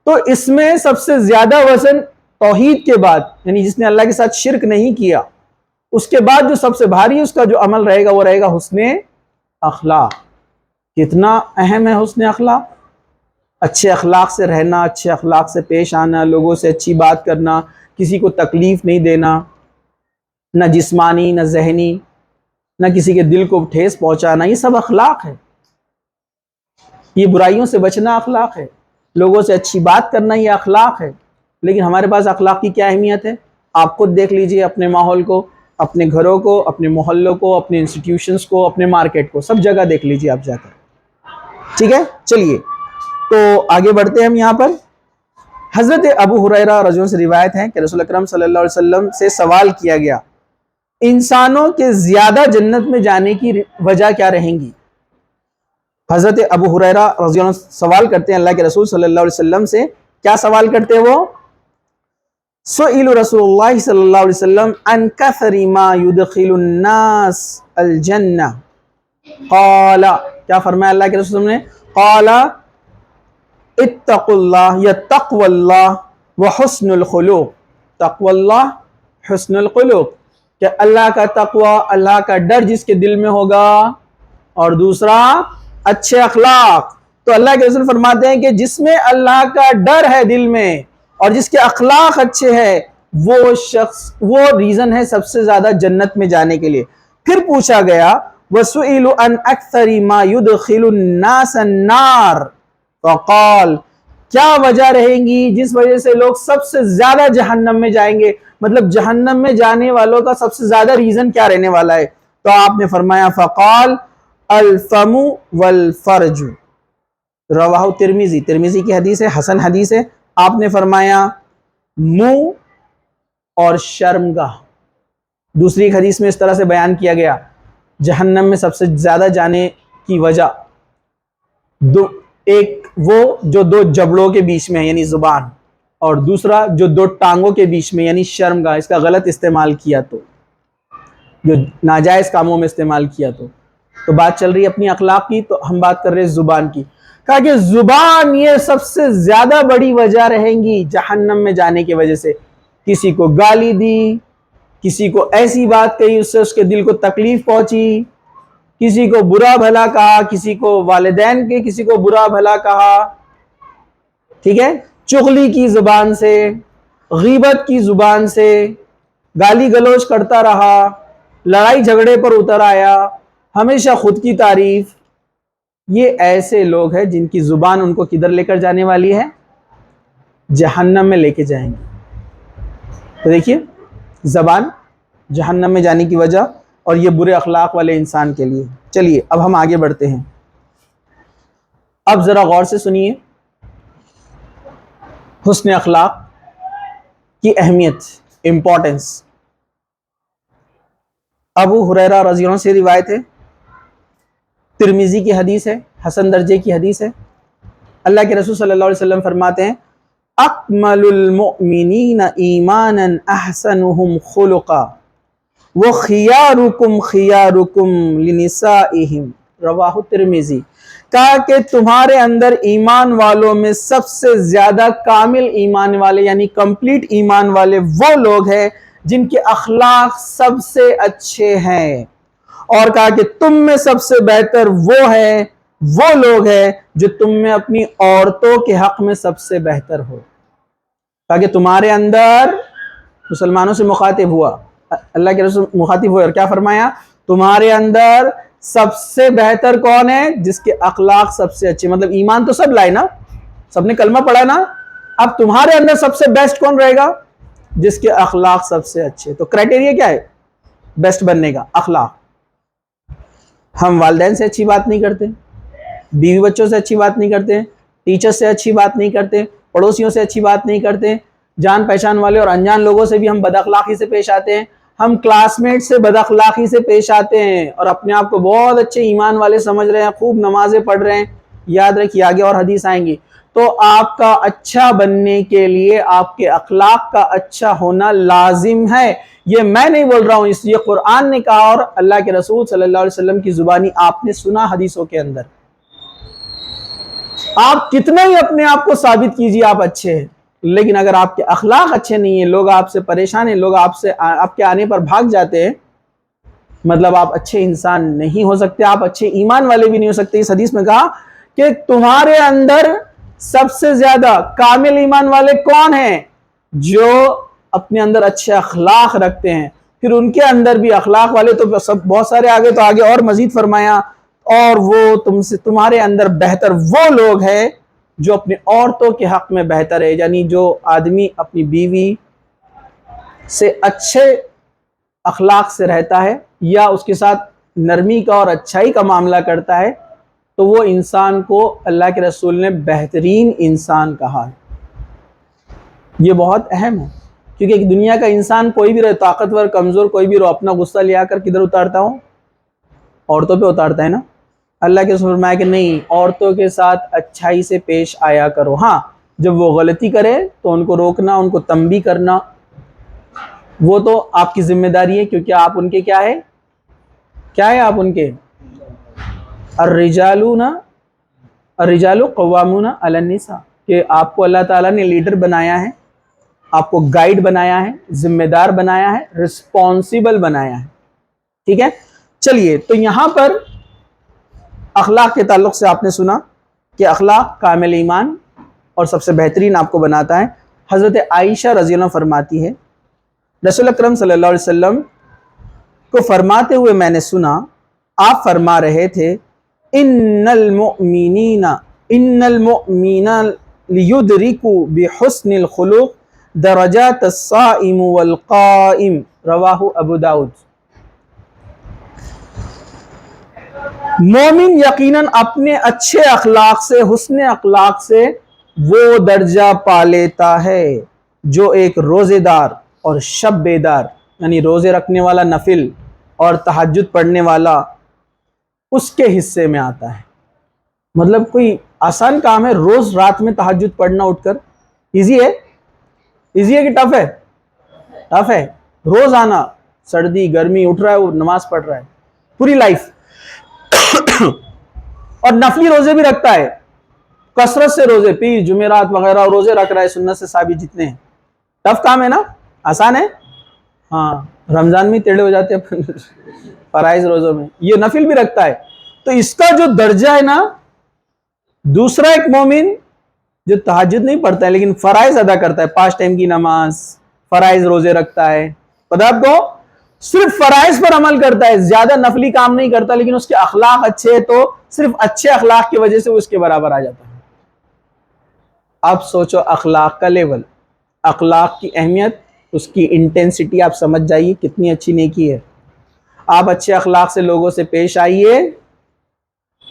تو اس میں سب سے زیادہ وزن توحید کے بعد، یعنی جس نے اللہ کے ساتھ شرک نہیں کیا، اس کے بعد جو سب سے بھاری اس کا جو عمل رہے گا وہ رہے گا حسن اخلاق. کتنا اہم ہے حسن اخلاق؟ اچھے اخلاق سے رہنا، اچھے اخلاق سے پیش آنا، لوگوں سے اچھی بات کرنا، کسی کو تکلیف نہیں دینا، نہ جسمانی نہ ذہنی، نہ کسی کے دل کو ٹھیس پہنچانا، یہ سب اخلاق ہے. یہ برائیوں سے بچنا اخلاق ہے، لوگوں سے اچھی بات کرنا یہ اخلاق ہے. لیکن ہمارے پاس اخلاق کی کیا اہمیت ہے؟ آپ خود دیکھ لیجئے اپنے ماحول کو، اپنے گھروں کو، اپنے محلوں کو، اپنے انسٹیٹیوشنز کو، اپنے مارکیٹ کو، سب جگہ دیکھ لیجئے آپ جا کر. ٹھیک ہے، چلیے تو آگے بڑھتے ہیں ہم. یہاں پر حضرت ابو ہریرہ رضی اللہ عنہ سے روایت ہے کہ رسول اکرم صلی اللہ علیہ وسلم سے سوال کیا گیا انسانوں کے زیادہ جنت میں جانے کی وجہ کیا رہیں گی؟ حضرت ابو ہریرہ رضی اللہ عنہ سوال کرتے ہیں اللہ کے رسول صلی اللہ علیہ وسلم سے. کیا سوال کرتے ہیں وہ؟ سئل رسول اللہ صلی اللہ علیہ وسلم عن کثر ما يدخل الناس الجنہ. قال، کیا فرمایا اللہ کے رسول نے؟ قال اتقوا اللہ یا تقوی اللہ وحسن الخلق. تقوی اللہ، حسن الخلق. کہ اللہ کا تقوی، اللہ کا ڈر جس کے دل میں ہوگا، اور دوسرا اچھے اخلاق۔ تو اللہ کے رسول فرماتے ہیں کہ جس میں اللہ کا ڈر ہے دل میں اور جس کے اخلاق اچھے ہیں، وہ شخص، وہ ریزن ہے سب سے زیادہ جنت میں جانے کے لیے۔ پھر پوچھا گیا وَسُئِلُوا عَنْ أَكْثَرِ مَا يُدْخِلُ النَّاسَ النَّارِ فَقَالَ، کیا وجہ رہیں گی جس وجہ سے لوگ سب سے زیادہ جہنم میں جائیں گے، مطلب جہنم میں جانے والوں کا سب سے زیادہ ریزن کیا رہنے والا ہے؟ تو آپ نے فرمایا فَقَالَ الْفَمُ وَالْفَرْجُ، رواہ ترمذی، ترمذی کی حدیث ہے، حسن حدیث ہے۔ آپ نے فرمایا منہ اور شرمگاہ۔ دوسری ایک حدیث میں اس طرح سے بیان کیا گیا، جہنم میں سب سے زیادہ جانے کی وجہ ایک وہ جو دو جبڑوں کے بیچ میں ہے یعنی زبان، اور دوسرا جو دو ٹانگوں کے بیچ میں یعنی شرمگاہ، اس کا غلط استعمال کیا تو، جو ناجائز کاموں میں استعمال کیا تو بات چل رہی ہے اپنی اخلاق کی، تو ہم بات کر رہے ہیں زبان کی۔ کہا کہ زبان یہ سب سے زیادہ بڑی وجہ رہیں گی جہنم میں جانے کی وجہ سے۔ کسی کو گالی دی، کسی کو ایسی بات کہی اس سے اس کے دل کو تکلیف پہنچی، کسی کو برا بھلا کہا، کسی کو والدین کے کسی کو برا بھلا کہا، ٹھیک ہے، چغلی کی زبان سے، غیبت کی زبان سے، گالی گلوچ کرتا رہا، لڑائی جھگڑے پر اتر آیا، ہمیشہ خود کی تعریف۔ یہ ایسے لوگ ہیں جن کی زبان ان کو کدھر لے کر جانے والی ہے؟ جہنم میں لے کے جائیں گے۔ تو دیکھیے زبان جہنم میں جانے کی وجہ، اور یہ برے اخلاق والے انسان کے لیے۔ چلیے اب ہم آگے بڑھتے ہیں۔ اب ذرا غور سے سنیے حسن اخلاق کی اہمیت، امپورٹنس۔ ابو ہریرہ رضی اللہ عنہ سے روایت ہے، ترمذی کی حدیث ہے، حسن درجے کی حدیث ہے۔ اللہ کے رسول صلی اللہ علیہ وسلم فرماتے ہیں اکمل المؤمنین ایمانا احسنهم خلقا وخیارکم خیارکم لنسائہم، رواہ ترمذی۔ کہا کہ تمہارے اندر ایمان والوں میں سب سے زیادہ کامل ایمان والے یعنی کمپلیٹ ایمان والے وہ لوگ ہیں جن کے اخلاق سب سے اچھے ہیں، اور کہا کہ تم میں سب سے بہتر وہ لوگ ہیں جو تم میں اپنی عورتوں کے حق میں سب سے بہتر ہو۔ کہا کہ تمہارے اندر، مسلمانوں سے مخاطب ہوا، اللہ کے رسول مخاطب ہوئے، اور کیا فرمایا؟ تمہارے اندر سب سے بہتر کون ہے؟ جس کے اخلاق سب سے اچھے، مطلب ایمان تو سب لائے نا، سب نے کلمہ پڑھا نا، اب تمہارے اندر سب سے بیسٹ کون رہے گا؟ جس کے اخلاق سب سے اچھے۔ تو کرائٹیریا کیا ہے بیسٹ بننے کا؟ اخلاق۔ ہم والدین سے اچھی بات نہیں کرتے، بیوی بچوں سے اچھی بات نہیں کرتے، ٹیچر سے اچھی بات نہیں کرتے، پڑوسیوں سے اچھی بات نہیں کرتے، جان پہچان والے اور انجان لوگوں سے بھی ہم بد اخلاقی سے پیش آتے ہیں، ہم کلاس میٹ سے بد اخلاقی سے پیش آتے ہیں اور اپنے آپ کو بہت اچھے ایمان والے سمجھ رہے ہیں، خوب نمازیں پڑھ رہے ہیں۔ یاد رکھیے آگے اور حدیث آئیں گی۔ تو آپ کا اچھا بننے کے لیے آپ کے اخلاق کا اچھا ہونا لازم ہے۔ یہ میں نہیں بول رہا ہوں، اس لیے قرآن نے کہا اور اللہ کے رسول صلی اللہ علیہ وسلم کی زبانی آپ نے سنا حدیثوں کے اندر۔ آپ کتنے ہی اپنے آپ کو ثابت کیجئے آپ اچھے ہیں، لیکن اگر آپ کے اخلاق اچھے نہیں ہیں، لوگ آپ سے پریشان ہیں، لوگ آپ کے آنے پر بھاگ جاتے ہیں، مطلب آپ اچھے انسان نہیں ہو سکتے، آپ اچھے ایمان والے بھی نہیں ہو سکتے۔ اس حدیث میں کہا کہ تمہارے اندر سب سے زیادہ کامل ایمان والے کون ہیں؟ جو اپنے اندر اچھے اخلاق رکھتے ہیں۔ پھر ان کے اندر بھی اخلاق والے تو بہت سارے آگے، تو آگے اور مزید فرمایا، اور وہ تمہارے اندر بہتر وہ لوگ ہیں جو اپنے عورتوں کے حق میں بہتر ہے، یعنی جو آدمی اپنی بیوی سے اچھے اخلاق سے رہتا ہے یا اس کے ساتھ نرمی کا اور اچھائی کا معاملہ کرتا ہے، تو وہ انسان کو اللہ کے رسول نے بہترین انسان کہا ہے۔ یہ بہت اہم ہے، کیونکہ ایک دنیا کا انسان کوئی بھی رہے، طاقتور کمزور کوئی بھی رہو، اپنا غصہ لیا کر کدھر اتارتا ہوں؟ عورتوں پہ اتارتا ہے نا۔ اللہ کے رسول فرمایا کہ نہیں، عورتوں کے ساتھ اچھائی سے پیش آیا کرو۔ ہاں جب وہ غلطی کرے تو ان کو روکنا، ان کو تنبیہ کرنا، وہ تو آپ کی ذمہ داری ہے، کیونکہ آپ ان کے کیا ہے آپ ان کے الرجال قوامون علی النساء، کہ آپ کو اللہ تعالیٰ نے لیڈر بنایا ہے، آپ کو گائیڈ بنایا ہے، ذمہ دار بنایا ہے، رسپانسیبل بنایا ہے. ٹھیک ہے. چلیے، تو یہاں پر اخلاق کے تعلق سے آپ نے سنا کہ اخلاق کامل ایمان اور سب سے بہترین آپ کو بناتا ہے. حضرت عائشہ رضی اللہ عنہ فرماتی ہے رسول اکرم صلی اللہ علیہ وسلم کو فرماتے ہوئے میں نے سنا، آپ فرما رہے تھے ان المؤمنین لیدرکوا بحسن الخلق درجات الصائم والقائم، رواہ ابو داؤد. مومن یقیناً اپنے اچھے اخلاق سے، حسن اخلاق سے وہ درجہ پا لیتا ہے جو ایک روزے دار اور شب بیدار، یعنی روزے رکھنے والا نفل اور تہجد پڑھنے والا، اس کے حصے میں آتا ہے. مطلب کوئی آسان کام ہے روز رات میں تہجد پڑھنا اٹھ کر؟ ایزی ہے؟ ایزی ہے کہ ٹف ہے؟ ٹف ہے. روز آنا، سردی گرمی، اٹھ رہا ہے وہ نماز پڑھ رہا ہے پوری لائف اور نفلی روزے بھی رکھتا ہے، کثرت سے روزے، پیر جمعرات وغیرہ روزے رکھ رہا ہے سنت سے ثابت جتنے ہیں. ٹف کام ہے نا؟ آسان ہے؟ ہاں، رمضان میں ٹیڑھے ہو جاتے ہیں فرائض روزوں میں. یہ نفل بھی رکھتا ہے. تو اس کا جو درجہ ہے نا، دوسرا ایک مومن جو تہجد نہیں پڑھتا ہے لیکن فرائض ادا کرتا ہے، 5 ٹائم کی نماز، فرائض روزے رکھتا ہے، پتہ آپ کو صرف فرائض پر عمل کرتا ہے، زیادہ نفلی کام نہیں کرتا، لیکن اس کے اخلاق اچھے تو صرف اچھے اخلاق کی وجہ سے وہ اس کے برابر آ جاتا ہے. اب سوچو اخلاق کا لیول، اخلاق کی اہمیت، اس کی انٹینسٹی آپ سمجھ جائیے کتنی اچھی نیکی ہے. آپ اچھے اخلاق سے لوگوں سے پیش آئیے.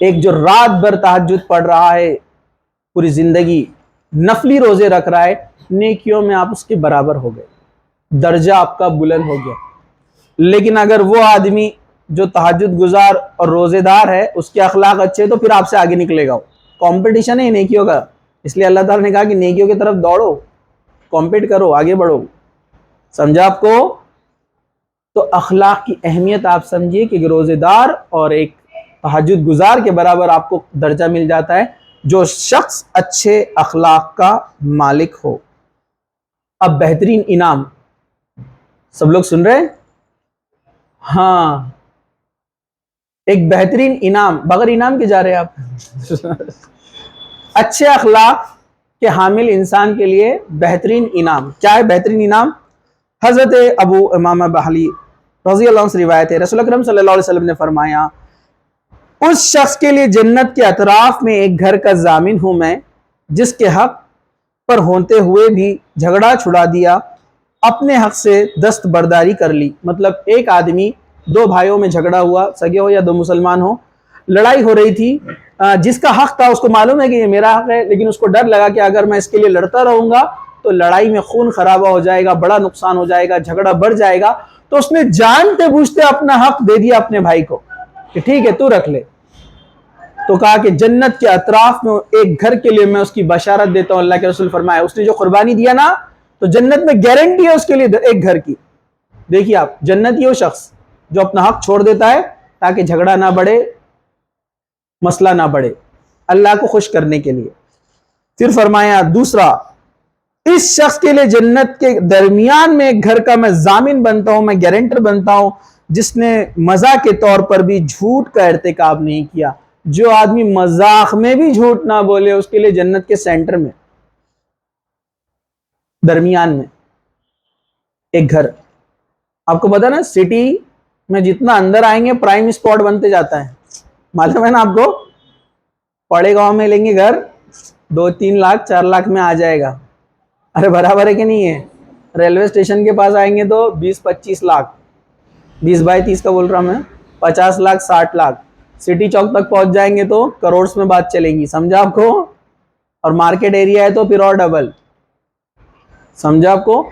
ایک جو رات بھر تہجد پڑھ رہا ہے، پوری زندگی نفلی روزے رکھ رہا ہے، نیکیوں میں آپ اس کے برابر ہو گئے، درجہ آپ کا بلند ہو گیا. لیکن اگر وہ آدمی جو تہجد گزار اور روزے دار ہے، اس کے اخلاق اچھے تو پھر آپ سے آگے نکلے گا. کمپٹیشن ہے نیکیوں کا، اس لیے اللہ تعالیٰ نے کہا کہ نیکیوں کی طرف دوڑو، کمپیٹ کرو، آگے بڑھو. سمجھا آپ کو؟ تو اخلاق کی اہمیت آپ سمجھیے کہ روزے دار اور ایک تہجد گزار کے برابر آپ کو درجہ مل جاتا ہے جو شخص اچھے اخلاق کا مالک ہو. اب بہترین انعام، سب لوگ سن رہے ہیں؟ ہاں، ایک بہترین انعام، بغیر انعام کے جا رہے ہیں آپ اچھے اخلاق کے حامل انسان کے لیے بہترین انعام کیا ہے؟ بہترین انعام حضرت ابو امامہ بہلی رضی اللہ عنہ سے روایت ہے، رسول اکرم صلی اللہ علیہ وسلم نے فرمایا اس شخص کے لیے جنت کے اطراف میں ایک گھر کا ضامن ہوں میں، جس کے حق پر ہوتے ہوئے بھی جھگڑا چھڑا دیا، اپنے حق سے دست برداری کر لی. مطلب ایک آدمی، 2 بھائیوں میں جھگڑا ہوا، سگے ہو یا 2 مسلمان ہو، لڑائی ہو رہی تھی، جس کا حق تھا اس کو معلوم ہے کہ یہ میرا حق ہے، لیکن اس کو ڈر لگا کہ اگر میں اس کے لیے لڑتا رہوں گا تو لڑائی میں خون خرابہ ہو جائے گا، بڑا نقصان ہو جائے گا، جھگڑا بڑھ جائے گا. تو اس نے جانتے بوجھتے اپنا حق دے دیا اپنے بھائی کو کہ ٹھیک ہے تو رکھ لے. تو کہا کہ جنت کے اطراف میں ایک گھر کے لیے میں اس کی بشارت دیتا ہوں. اللہ کے رسول فرمایا اس نے جو قربانی دیا نا تو جنت میں گارنٹی ہے اس کے لیے ایک گھر کی. دیکھیے آپ، جنتی وہ شخص جو اپنا حق چھوڑ دیتا ہے تاکہ جھگڑا نہ بڑھے، مسئلہ نہ بڑھے، اللہ کو خوش کرنے کے لیے. پھر فرمایا دوسرا، اس شخص کے لیے جنت کے درمیان میں ایک گھر کا میں ضامن بنتا ہوں، میں گارنٹر بنتا ہوں، جس نے مزاح کے طور پر بھی جھوٹ کا ارتکاب نہیں کیا. جو آدمی مذاق میں بھی جھوٹ نہ بولے اس کے لیے جنت کے سینٹر میں، درمیان میں ایک گھر. آپ کو پتا نا سٹی میں جتنا اندر آئیں گے پرائم اسپاٹ بنتے جاتا ہے، معلوم ہے نا آپ کو؟ پڑے گاؤں میں لیں گے گھر 2-3 لاکھ 4 لاکھ میں آ جائے گا. ارے برابر ہے کہ نہیں ہے؟ ریلوے اسٹیشن کے پاس آئیں گے تو 20-25 لاکھ، 20 بائی 30 کا بول رہا میں، 50 لاکھ 60 لاکھ. سٹی چوک تک پہنچ جائیں گے تو کروڑز میں بات چلے گی. سمجھا آپ کو؟ اور مارکیٹ ایریا ہے تو پھر اور ڈبل. سمجھا آپ کو؟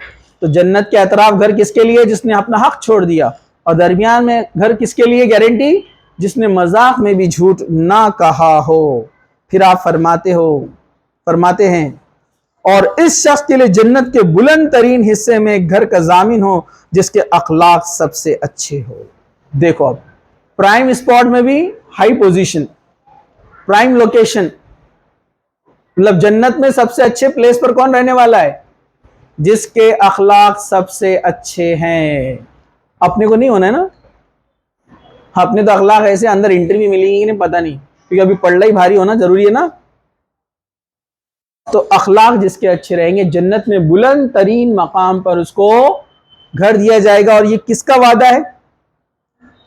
تو جنت کے اطراف گھر کس کے لیے؟ جس نے اپنا حق چھوڑ دیا. اور درمیان میں گھر کس کے لیے گارنٹی؟ جس نے مذاق میں بھی جھوٹ نہ کہا ہو. پھر آپ فرماتے ہیں اور اس شخص کے لیے جنت کے بلند ترین حصے میں ایک گھر کا ضامن ہو جس کے اخلاق سب سے اچھے ہو. دیکھو اب پرائم اسپاٹ میں بھی ہائی پوزیشن، پرائم لوکیشن، مطلب جنت میں سب سے اچھے پلیس پر کون رہنے والا ہے؟ جس کے اخلاق سب سے اچھے ہیں. اپنے کو نہیں ہونا ہے نا, اپنے تو اخلاق ایسے اندر انٹرویو ملیں گی نہیں پتہ نہیں, کیونکہ ابھی پڑھنا ہی بھاری ہونا ضروری ہے نا. تو اخلاق جس کے اچھے رہیں گے جنت میں بلند ترین مقام پر اس کو گھر دیا جائے گا. اور یہ کس کا وعدہ ہے؟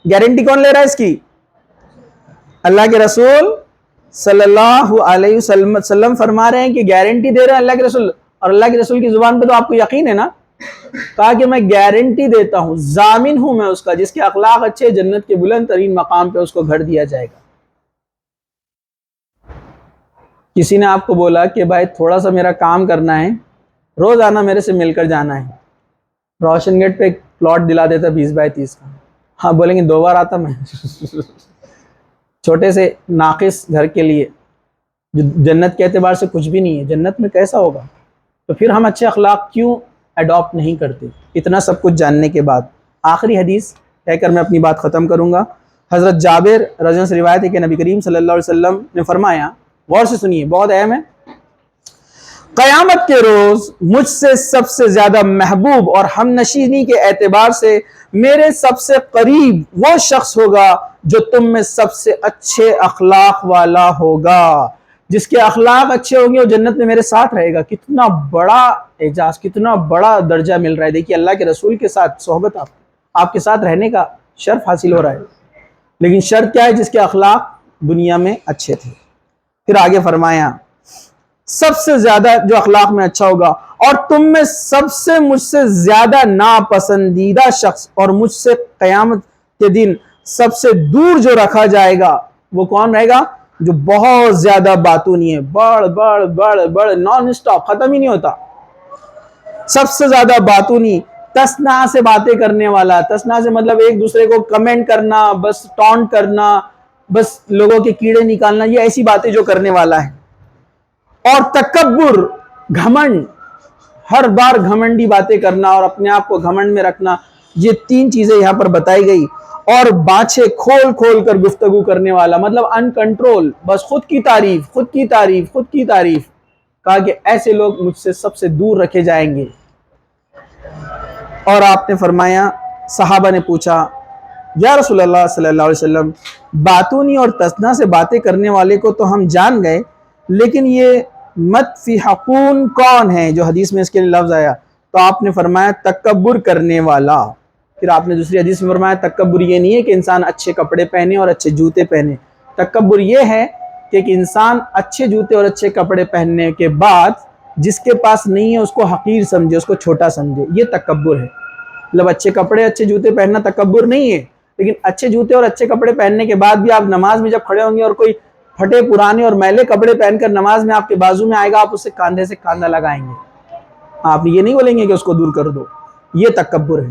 گارنٹی کون لے رہا ہے اس کی؟ اللہ کے رسول صلی اللہ علیہ وسلم فرما رہے ہیں کہ گارنٹی دے رہے ہیں اللہ کے رسول, اور اللہ کے رسول کی زبان پہ تو آپ کو یقین ہے نا. کہا کہ میں گارنٹی دیتا ہوں, ضامن ہوں میں اس کا, جس کے اخلاق اچھے جنت کے بلند ترین مقام پہ اس کو گھر دیا جائے گا. کسی نے آپ کو بولا کہ بھائی تھوڑا سا میرا کام کرنا ہے, روز آنا میرے سے مل کر جانا ہے, روشن گیٹ پہ ایک پلاٹ دلا دیتا 20x30 کا. ہاں بولیں گے 2 بار آتا میں. چھوٹے سے ناقص گھر کے لیے جو جنت کے اعتبار سے کچھ بھی نہیں ہے, جنت میں کیسا ہوگا؟ تو پھر ہم اچھے اخلاق کیوں اڈاپٹ نہیں کرتے اتنا سب کچھ جاننے کے بعد؟ آخری حدیث کہہ کر میں اپنی بات ختم کروں گا. حضرت جابر رضی اللہ عنہ سے روایت ہے کہ نبی کریم صلی اللہ علیہ وسلم نے فرمایا, غور سے سنیے بہت اہم ہے, قیامت کے روز مجھ سے سب سے زیادہ محبوب اور ہم نشینی کے اعتبار سے میرے سب سے قریب وہ شخص ہوگا جو تم میں سب سے اچھے اخلاق والا ہوگا. جس کے اخلاق اچھے ہوں گے وہ جنت میں میرے ساتھ رہے گا. کتنا بڑا اعزاز, کتنا بڑا درجہ مل رہا ہے. دیکھیے اللہ کے رسول کے ساتھ صحبت, آپ کے ساتھ رہنے کا شرف حاصل ہو رہا ہے. لیکن شرط کیا ہے؟ جس کے اخلاق دنیا میں اچھے تھے. پھر آگے فرمایا سب سے زیادہ جو اخلاق میں اچھا ہوگا, اور تم میں سب سے مجھ سے زیادہ ناپسندیدہ شخص اور مجھ سے قیامت کے دن سب سے دور جو رکھا جائے گا وہ کون رہے گا؟ جو بہت زیادہ باتونی ہے, بڑ بڑ بڑ بڑ نان اسٹاپ, ختم ہی نہیں ہوتا. سب سے زیادہ باتونی, تسنا سے باتیں کرنے والا. تسنا سے مطلب ایک دوسرے کو کمنٹ کرنا, بس ٹونٹ کرنا, بس لوگوں کے کیڑے نکالنا, یہ ایسی باتیں جو کرنے والا ہے. اور تکبر, گھمنڈ, ہر بار گھمنڈی باتیں کرنا اور اپنے آپ کو گھمنڈ میں رکھنا, یہ 3 چیزیں یہاں پر بتائی گئی. اور بانچیں کھول کھول کر گفتگو کرنے والا, مطلب ان کنٹرول, بس خود کی تعریف خود کی تعریف خود کی تعریف. کہا کہ ایسے لوگ مجھ سے سب سے دور رکھے جائیں گے. اور آپ نے فرمایا, صحابہ نے پوچھا یا رسول اللہ صلی اللہ علیہ وسلم, باتونی اور تسنا سے باتیں کرنے والے کو تو ہم جان گئے, لیکن یہ متفحقون کون ہے جو حدیث میں اس کے لیے لفظ آیا؟ تو آپ نے فرمایا تکبر کرنے والا. پھر آپ نے دوسری حدیث میں فرمایا تکبر یہ نہیں ہے کہ انسان اچھے کپڑے پہنے اور اچھے جوتے پہنے. تکبر یہ ہے کہ ایک انسان اچھے جوتے اور اچھے کپڑے پہننے کے بعد جس کے پاس نہیں ہے اس کو حقیر سمجھے, اس کو چھوٹا سمجھے, یہ تکبر ہے. مطلب اچھے کپڑے اچھے جوتے پہننا تکبر نہیں ہے, لیکن اچھے جوتے اور اچھے کپڑے پہننے کے بعد بھی آپ نماز میں جب کھڑے ہوں گے اور کوئی پھٹے پرانے اور میلے کپڑے پہن کر نماز میں آپ کے بازو میں آئے گا, آپ اسے کاندھے سے کاندھا لگائیں گے. آپ یہ نہیں بولیں گے کہ اس کو دور کر دو, یہ تکبر ہے.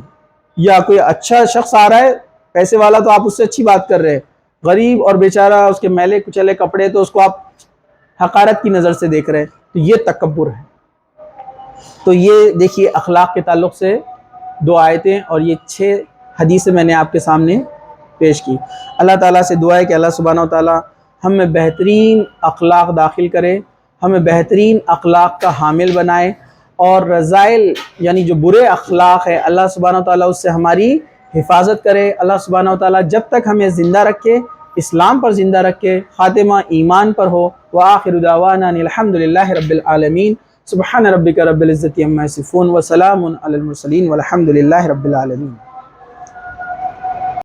یا کوئی اچھا شخص آ رہا ہے پیسے والا تو آپ اس سے اچھی بات کر رہے ہیں, غریب اور بیچارہ اس کے میلے کچلے کپڑے تو اس کو آپ حقارت کی نظر سے دیکھ رہے ہیں, تو یہ تکبر ہے. تو یہ دیکھیے اخلاق کے تعلق سے 2 آیتیں اور یہ 6 حدیثیں میں نے آپ کے سامنے پیش کی. اللہ تعالیٰ سے دعا ہے کہ اللہ سبحانہ و تعالیٰ ہم میں بہترین اخلاق داخل کرے, ہمیں بہترین اخلاق کا حامل بنائے, اور رذائل یعنی جو برے اخلاق ہے اللہ سبحانہ و تعالیٰ اس سے ہماری حفاظت کرے. اللہ سبحانہ و تعالیٰ جب تک ہمیں زندہ رکھے, اسلام پر زندہ رکھے, خاتمہ ایمان پر ہو. وآخر دعوانا الحمدللہ رب العالمین. سبحان ربک رب العزت عما یصفون وسلام علی المرسلین والحمدللہ رب العالمین.